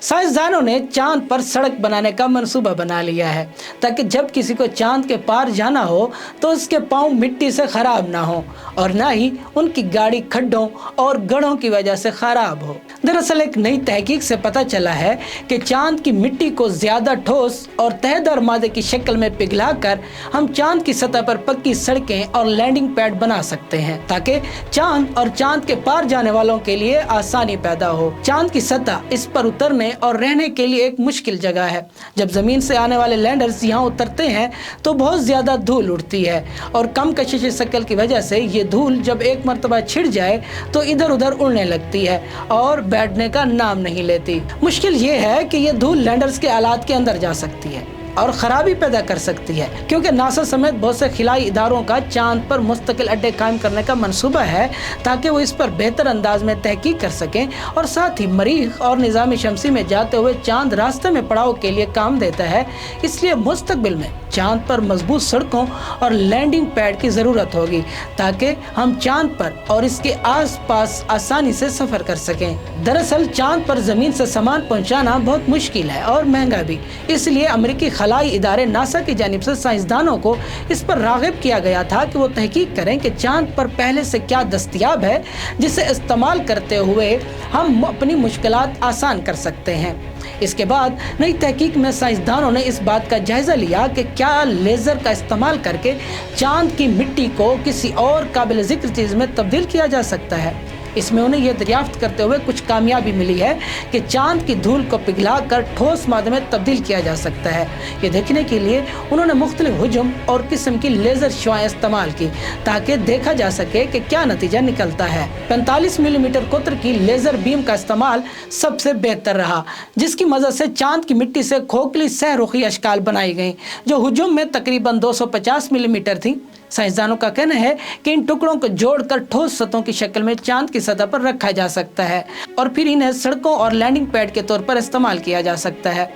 साइंसदानों ने चांद पर सड़क बनाने का मंसूबा बना लिया है ताकि जब किसी को चांद के पार जाना हो तो उसके पांव मिट्टी से खराब ना हो और ना ही उनकी गाड़ी खड्डों और गड्ढों की वजह से खराब हो। दरअसल एक नई तहकीक से पता चला है कि चांद की मिट्टी को ज्यादा ठोस और तहदार मादे की शक्ल में पिघलाकर हम चांद की सतह पर पक्की सड़कें और लैंडिंग पैड बना सकते हैं ताकि चांद और चांद के पार जाने वालों के लिए आसानी पैदा हो। चांद की सतह इस पर उतरने और रहने के लिए एक मुश्किल जगह है। जब जमीन से आने वाले लैंडर्स यहाँ उतरते हैं तो बहुत ज्यादा धूल उड़ती है और कम कशिश शक्ल की वजह से ये धूल जब एक मर्तबा छिड़ जाए तो इधर उधर उड़ने लगती है और बैठने का नाम नहीं लेती। मुश्किल ये है कि ये धूल लैंडर्स के आलात के अंदर जा सकती है और खराबी पैदा कर सकती है, क्योंकि नासा समेत बहुत से खिलाई इदारों का चांद पर मुस्तकिल अड्डे कायम करने का मंसूबा है ताकि वो इस पर बेहतर अंदाज में तहकीक कर सकें और साथ ही मरीख और निज़ाम शमसी में जाते हुए चांद रास्ते में पड़ाव के लिए काम देता है। इसलिए मुस्तकबिल में चांद पर मजबूत सड़कों और लैंडिंग पैड की ज़रूरत होगी ताकि हम चांद पर और इसके आसपास आसानी से सफ़र कर सकें। दरअसल चांद पर ज़मीन से सामान पहुंचाना बहुत मुश्किल है और महंगा भी, इसलिए अमेरिकी खलाई इदारे नासा की जानिब से साइंसदानों को इस पर राग़िब किया गया था कि वो तहकीक करें कि चांद पर पहले से क्या दस्तयाब है जिसे इस्तेमाल करते हुए हम अपनी मुश्किलात आसान कर सकते हैं। इसके बाद नई तहकीक में साइंसदानों ने इस बात का जायजा लिया कि क्या लेज़र का इस्तेमाल करके चांद की मिट्टी को किसी और काबिल ज़िक्र चीज़ में तब्दील किया जा सकता है। इसमें उन्हें यह दरियाफ्त करते हुए कुछ कामयाबी मिली है कि चांद की धूल को पिघलाकर ठोस मादे में तब्दील किया जा सकता है। ये देखने के लिए उन्होंने मुख्तलिफ हुजम और किस्म की लेज़र शुआएं इस्तेमाल की ताकि देखा जा सके कि क्या नतीजा निकलता है। 45 मिलीमीटर कुतर की लेज़र बीम का इस्तेमाल सबसे बेहतर रहा, जिसकी मदद से चांद की मिट्टी से खोखली सहरुखी अशकाल बनाई गई जो हुजूम में तकरीबन 250 मिलीमीटर थी। साइंसदानों का कहना है कि इन टुकड़ों को जोड़कर ठोस सतहों की शक्ल में चांद की सतह पर रखा जा सकता है और फिर इन्हें सड़कों और लैंडिंग पैड के तौर पर इस्तेमाल किया जा सकता है।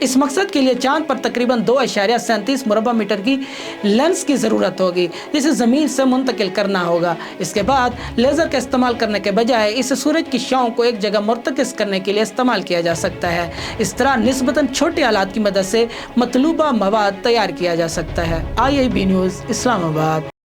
इस मकसद के लिए चांद पर तकरीबन 2.37 मुरबा मीटर की लेंस की ज़रूरत होगी जिसे ज़मीन से मुंतकिल करना होगा। इसके बाद लेज़र का इस्तेमाल करने के बजाय इस सूरज की शाओं को एक जगह मुर्तकिज़ करने के लिए इस्तेमाल किया जा सकता है। इस तरह निस्बतन छोटे आलात की मदद से मतलूबा मवाद तैयार किया जा सकता है। IIB news, Islamabad.